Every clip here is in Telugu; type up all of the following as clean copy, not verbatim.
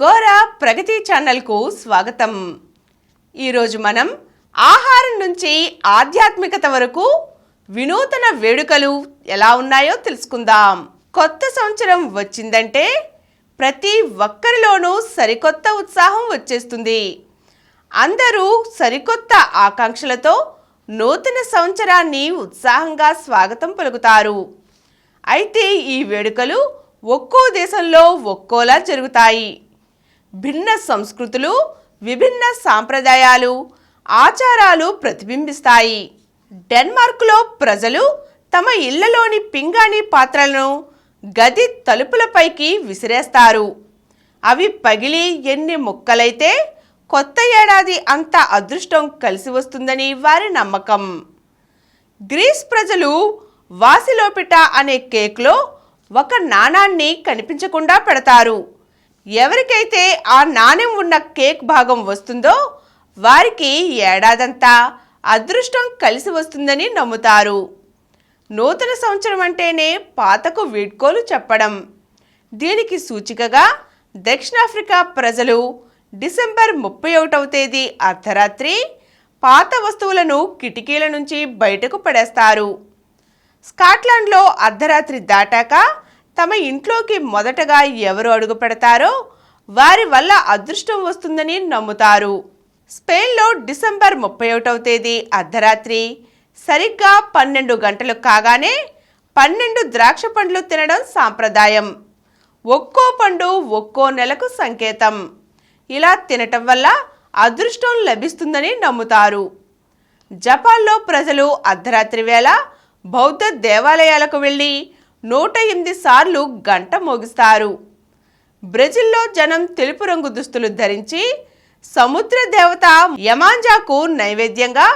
గోరా ప్రగతి ఛానల్కు స్వాగతం. ఈరోజు మనం ఆహారం నుంచి ఆధ్యాత్మికత వరకు వినూతన వేడుకలు ఎలా ఉన్నాయో తెలుసుకుందాం. కొత్త సంవత్సరం వచ్చిందంటే ప్రతి ఒక్కరిలోనూ సరికొత్త ఉత్సాహం వచ్చేస్తుంది. అందరూ సరికొత్త ఆకాంక్షలతో నూతన సంవత్సరాన్ని ఉత్సాహంగా స్వాగతం పలుకుతారు. అయితే ఈ వేడుకలు ఒక్కో దేశంలో ఒక్కోలా జరుగుతాయి. భిన్న సంస్కృతులు, విభిన్న సాంప్రదాయాలు, ఆచారాలు ప్రతిబింబిస్తాయి. డెన్మార్క్లో ప్రజలు తమ ఇళ్లలోని పింగాణీ పాత్రలను గది తలుపులపైకి విసిరేస్తారు. అవి పగిలి ఎన్ని ముక్కలైతే కొత్త ఏడాది అంత అదృష్టం కలిసి వస్తుందని వారి నమ్మకం. గ్రీస్ ప్రజలు వాసిలోపిట అనే కేక్లో ఒక నాణాన్ని కనిపించకుండా పెడతారు. ఎవరికైతే ఆ నాణెం ఉన్న కేక్ భాగం వస్తుందో వారికి ఏడాదంతా అదృష్టం కలిసి వస్తుందని నమ్ముతారు. నూతన సంవత్సరం అంటేనే పాతకు వీడ్కోలు చెప్పడం. దీనికి సూచికగా దక్షిణాఫ్రికా ప్రజలు డిసెంబర్ 31వ తేదీ అర్ధరాత్రి పాత వస్తువులను కిటికీల నుంచి బయటకు పడేస్తారు. స్కాట్లాండ్లో అర్ధరాత్రి దాటాక తమ ఇంట్లోకి మొదటగా ఎవరు అడుగు పెడతారో వారి వల్ల అదృష్టం వస్తుందని నమ్ముతారు. స్పెయిన్లో డిసెంబర్ 31వ తేదీ అర్ధరాత్రి సరిగ్గా 12 గంటలు కాగానే 12 ద్రాక్ష పండ్లు తినడం సాంప్రదాయం. ఒక్కో పండు ఒక్కో నెలకు సంకేతం. ఇలా తినటం వల్ల అదృష్టం లభిస్తుందని నమ్ముతారు. జపాన్లో ప్రజలు అర్ధరాత్రి వేళ బౌద్ధ దేవాలయాలకు వెళ్ళి 108 సార్లు గంట మోగిస్తారు. బ్రెజిల్లో జనం తెలుపు రంగు దుస్తులు ధరించి సముద్ర దేవత యమాంజాకు నైవేద్యంగా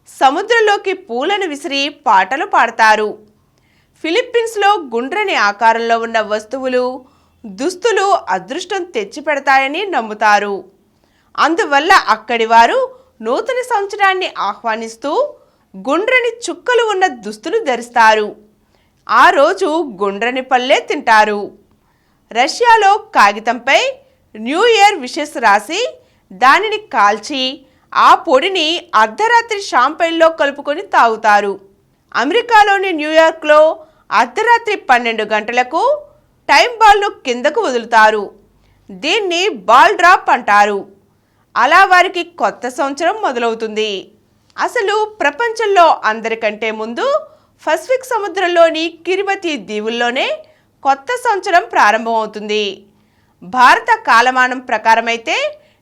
సముద్రంలోకి పూలను విసిరి పాటలు పాడతారు. ఫిలిప్పీన్స్లో గుండ్రని ఆకారంలో ఉన్న వస్తువులు, దుస్తులు అదృష్టం తెచ్చిపెడతాయని నమ్ముతారు. అందువల్ల అక్కడి వారు నూతన సంవత్సరాన్ని ఆహ్వానిస్తూ గుండ్రని చుక్కలు ఉన్న దుస్తులు ధరిస్తారు. ఆ రోజు గుండ్రని పళ్ళే తింటారు. రష్యాలో కాగితంపై న్యూ ఇయర్ విషెస్ రాసి దానిని కాల్చి ఆ పొడిని అర్ధరాత్రి షాంపైన్లో కలుపుకొని తాగుతారు. అమెరికాలోని న్యూయార్క్లో అర్ధరాత్రి 12 గంటలకు టైం బాల్ను కిందకు వదులుతారు. దీన్ని బాల్ డ్రాప్ అంటారు. అలా వారికి కొత్త సంవత్సరం మొదలవుతుంది. అసలు ప్రపంచంలో అందరికంటే ముందు పసిఫిక్ సముద్రంలోని కిరిబతి దీవుల్లోనే కొత్త సంవత్సరం ప్రారంభమవుతుంది. భారత కాలమానం ప్రకారమైతే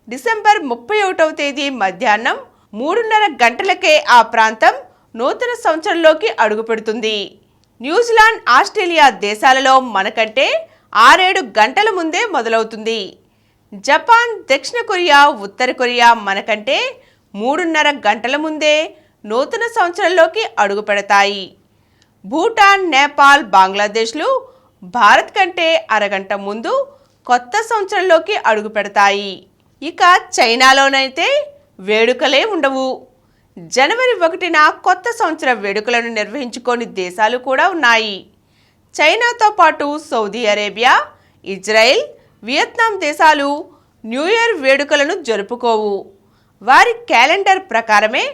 డిసెంబర్ 31వ తేదీ మధ్యాహ్నం 3:30 గంటలకే ఆ ప్రాంతం నూతన సంవత్సరంలోకి అడుగుపెడుతుంది. న్యూజిలాండ్, ఆస్ట్రేలియా దేశాలలో మనకంటే 6-7 గంటల ముందే మొదలవుతుంది. జపాన్, దక్షిణ కొరియా, ఉత్తర కొరియా మనకంటే 3:30 గంటల ముందే నూతన సంవత్సరంలోకి అడుగు పెడతాయి. భూటాన్, నేపాల్, బంగ్లాదేశ్లు భారత్ కంటే అరగంట ముందు కొత్త సంవత్సరంలోకి అడుగు పెడతాయి. ఇక చైనాలోనైతే వేడుకలే ఉండవు. జనవరి 1న కొత్త సంవత్సర వేడుకలను నిర్వహించుకోని దేశాలు కూడా ఉన్నాయి. చైనాతో పాటు సౌదీ అరేబియా, ఇజ్రాయెల్, వియత్నాం దేశాలు న్యూ ఇయర్ వేడుకలను జరుపుకోవు. వారి క్యాలెండర్ ప్రకారమే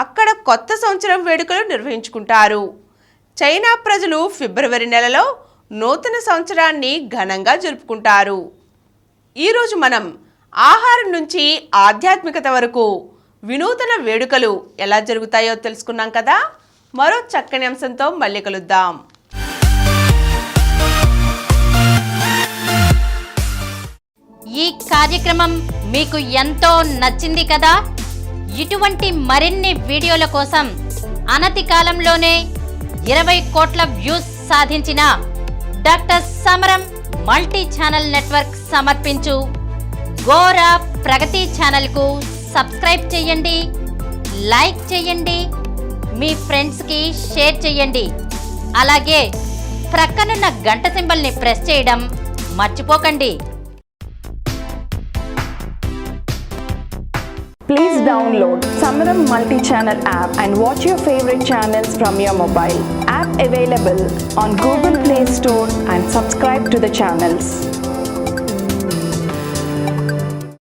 అక్కడ కొత్త సంవత్సరం వేడుకలు నిర్వహించుకుంటారు. చైనా ప్రజలు ఫిబ్రవరి నెలలో నూతన సంవత్సరాన్ని ఘనంగా జరుపుకుంటారు. ఈరోజు మనం ఆహారం నుంచి ఆధ్యాత్మికత వరకు వినూతన వేడుకలు ఎలా జరుగుతాయో తెలుసుకున్నాం కదా. మరో చక్కని అంశంతో మళ్ళీ కలుద్దాం. ఈ కార్యక్రమం మీకు ఎంతో నచ్చింది కదా. ఇటువంటి మరిన్ని వీడియోల కోసం అనతి కాలంలోనే 20 కోట్ల వ్యూస్ సాధించిన డాక్టర్ సమరం మల్టీ ఛానల్ నెట్వర్క్ సమర్పించు గోరా ప్రగతి ఛానల్కు సబ్స్క్రైబ్ చేయండి, లైక్ చేయండి, మీ ఫ్రెండ్స్కి షేర్ చేయండి. అలాగే ప్రక్కనున్న గంట సింబల్ని ప్రెస్ చేయడం మర్చిపోకండి. Please download Samaram Multi-Channel app and watch your favorite channels from your mobile. App available on Google Play Store and subscribe to the channels.